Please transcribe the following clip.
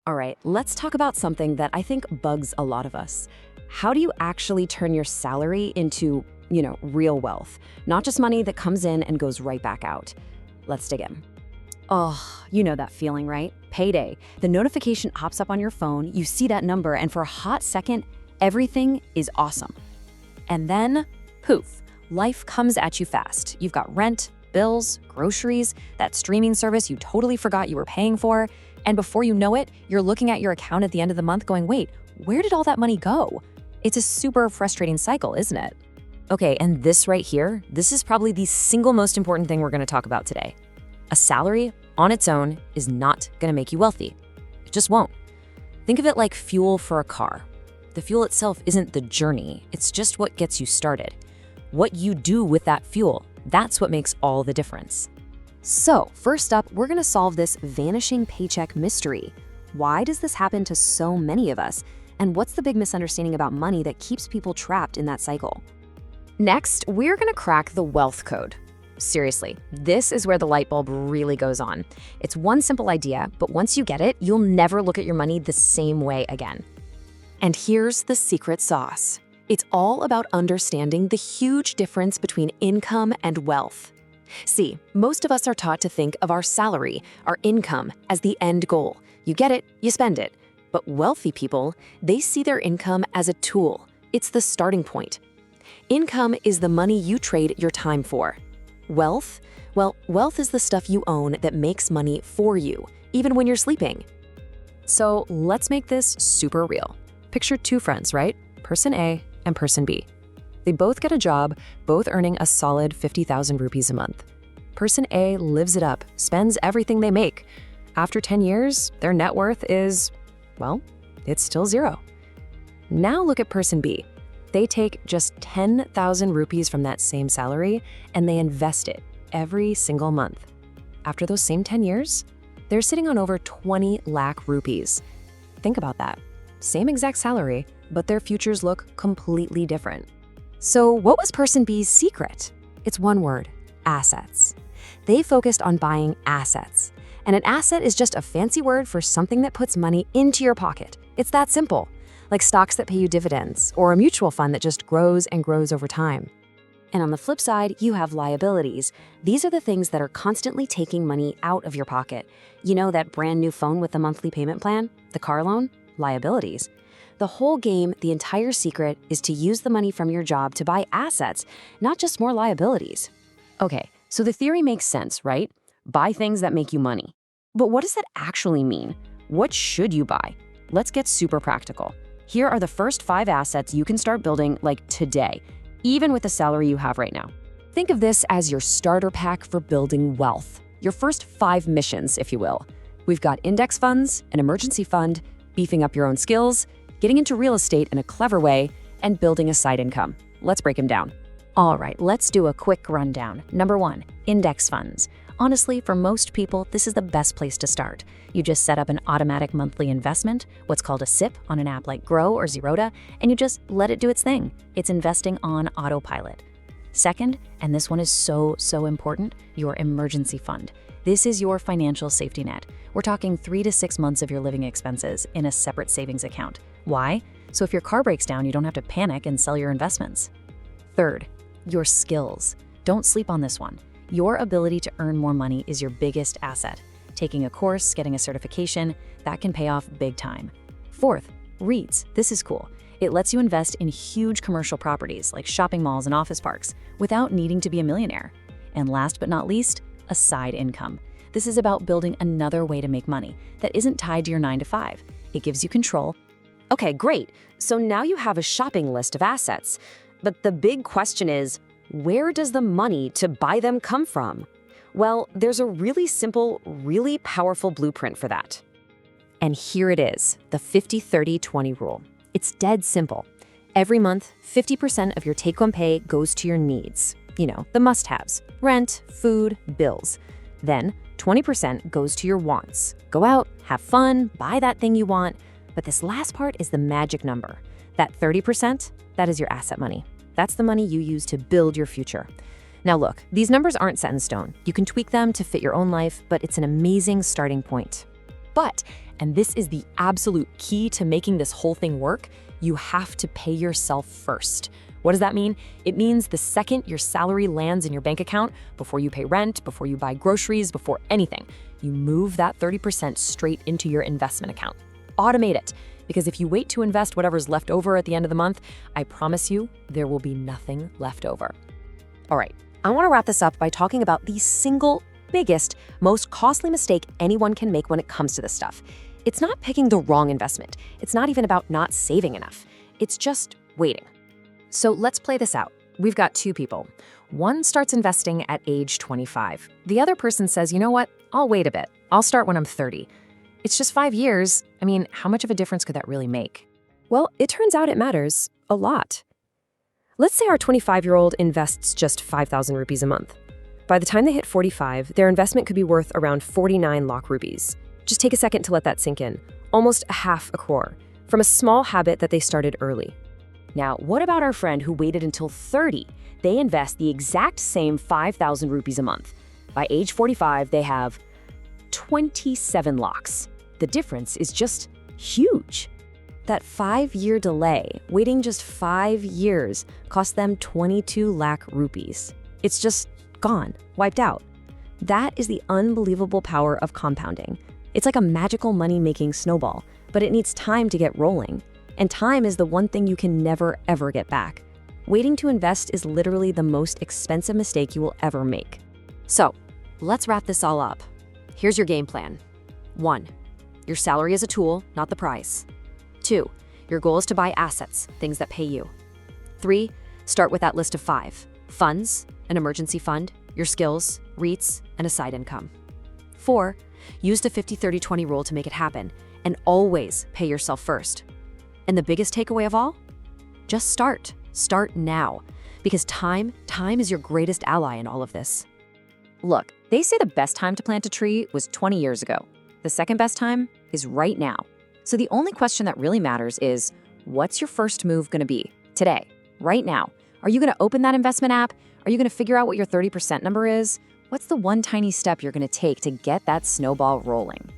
All right, let's talk about something that I think bugs a lot of us. How do you actually turn your salary into, real wealth? Not just money that comes in and goes right back out. Let's dig in. Oh, you know that feeling, right? Payday. The notification pops up on your phone, you see that number, and for a hot second, everything is awesome. And then, poof, life comes at you fast. You've got rent, bills, groceries, that streaming service you totally forgot you were paying for, and before you know it, you're looking at your account at the end of the month going, wait, where did all that money go? It's a super frustrating cycle, isn't it? Okay, and this right here, this is probably the single most important thing we're going to talk about today. A salary on its own is not going to make you wealthy. It just won't. Think of it like fuel for a car. The fuel itself isn't the journey, it's just what gets you started. What you do with that fuel, that's what makes all the difference. So, first up, we're going to solve this vanishing paycheck mystery. Why does this happen to so many of us? And what's the big misunderstanding about money that keeps people trapped in that cycle? Next, we're going to crack the wealth code. Seriously, this is where the light bulb really goes on. It's one simple idea, but once you get it, you'll never look at your money the same way again. And here's the secret sauce. It's all about understanding the huge difference between income and wealth. See, most of us are taught to think of our salary, our income, as the end goal. You get it, you spend it. But wealthy people, they see their income as a tool. It's the starting point. Income is the money you trade your time for. Wealth? Well, wealth is the stuff you own that makes money for you, even when you're sleeping. So let's make this super real. Picture two friends, right? Person A and person B. They both get a job, both earning a solid 50,000 rupees a month. Person A lives it up, spends everything they make. After 10 years, their net worth is, well, it's still zero. Now look at person B. They take just 10,000 rupees from that same salary and they invest it every single month. After those same 10 years, they're sitting on over 20 lakh rupees. Think about that. Same exact salary, but their futures look completely different. So what was person B's secret? It's one word: assets. They focused on buying assets. And an asset is just a fancy word for something that puts money into your pocket. It's that simple, like stocks that pay you dividends or a mutual fund that just grows and grows over time. And on the flip side, you have liabilities. These are the things that are constantly taking money out of your pocket. You know, that brand new phone with the monthly payment plan, the car loan, liabilities. The whole game, the entire secret, is to use the money from your job to buy assets, not just more liabilities. Okay, so the theory makes sense, right? Buy things that make you money. But what does that actually mean? What should you buy? Let's get super practical. Here are the first 5 assets you can start building like today, even with the salary you have right now. Think of this as your starter pack for building wealth. Your first 5 missions, if you will. We've got index funds, an emergency fund, beefing up your own skills, getting into real estate in a clever way, and building a side income. Let's break them down. All right, let's do a quick rundown. Number 1, index funds. Honestly, for most people, this is the best place to start. You just set up an automatic monthly investment, what's called a SIP, on an app like Grow or Zerodha, and you just let it do its thing. It's investing on autopilot. Second, and this one is so important, your emergency fund. This is your financial safety net. We're talking 3 to 6 months of your living expenses in a separate savings account. Why? So if your car breaks down, you don't have to panic and sell your investments. Third, your skills. Don't sleep on this one. Your ability to earn more money is your biggest asset. Taking a course, getting a certification, that can pay off big time. Fourth, REITs. This is cool. It lets you invest in huge commercial properties like shopping malls and office parks without needing to be a millionaire. And last but not least, a side income. This is about building another way to make money that isn't tied to your 9 to 5. It gives you control. Okay, great. So now you have a shopping list of assets. But the big question is, where does the money to buy them come from? Well, there's a really simple, really powerful blueprint for that. And here it is, the 50-30-20 rule. It's dead simple. Every month, 50% of your take-home pay goes to your needs. You know, the must-haves: rent, food, bills. Then 20% goes to your wants. Go out, have fun, buy that thing you want. But this last part is the magic number. That 30%, that is your asset money. That's the money you use to build your future. Now look, these numbers aren't set in stone. You can tweak them to fit your own life, but it's an amazing starting point. But And this is the absolute key to making this whole thing work. You have to pay yourself first. What does that mean? It means the second your salary lands in your bank account, before you pay rent, before you buy groceries, before anything, you move that 30% straight into your investment account. Automate it, because if you wait to invest whatever's left over at the end of the month, I promise you there will be nothing left over. All right, I want to wrap this up by talking about the single biggest, most costly mistake anyone can make when it comes to this stuff. It's not picking the wrong investment. It's not even about not saving enough. It's just waiting. So let's play this out. We've got two people. One starts investing at age 25. The other person says, you know what? I'll wait a bit. I'll start when I'm 30. It's just 5 years. I mean, how much of a difference could that really make? Well, it turns out it matters a lot. Let's say our 25-year-old invests just 5,000 rupees a month. By the time they hit 45, their investment could be worth around 49 lakh rupees. Just take a second to let that sink in. Almost a half a crore from a small habit that they started early. Now, what about our friend who waited until 30? They invest the exact same 5,000 rupees a month. By age 45, they have 27 lakhs. The difference is just huge. That 5-year delay, waiting just 5 years, cost them 22 lakh rupees. It's just gone, wiped out. That is the unbelievable power of compounding. It's like a magical money-making snowball, but it needs time to get rolling. And time is the one thing you can never, ever get back. Waiting to invest is literally the most expensive mistake you will ever make. So, let's wrap this all up. Here's your game plan. 1. Your salary is a tool, not the prize. 2. Your goal is to buy assets, things that pay you. 3. Start with that list of 5. Funds, an emergency fund, your skills, REITs, and a side income. 4. Use the 50-30-20 rule to make it happen, and always pay yourself first. And the biggest takeaway of all? Just start. Start now. Because time is your greatest ally in all of this. Look, they say the best time to plant a tree was 20 years ago. The second best time is right now. So the only question that really matters is, what's your first move going to be? Today, right now. Are you going to open that investment app? Are you going to figure out what your 30% number is? What's the one tiny step you're going to take to get that snowball rolling?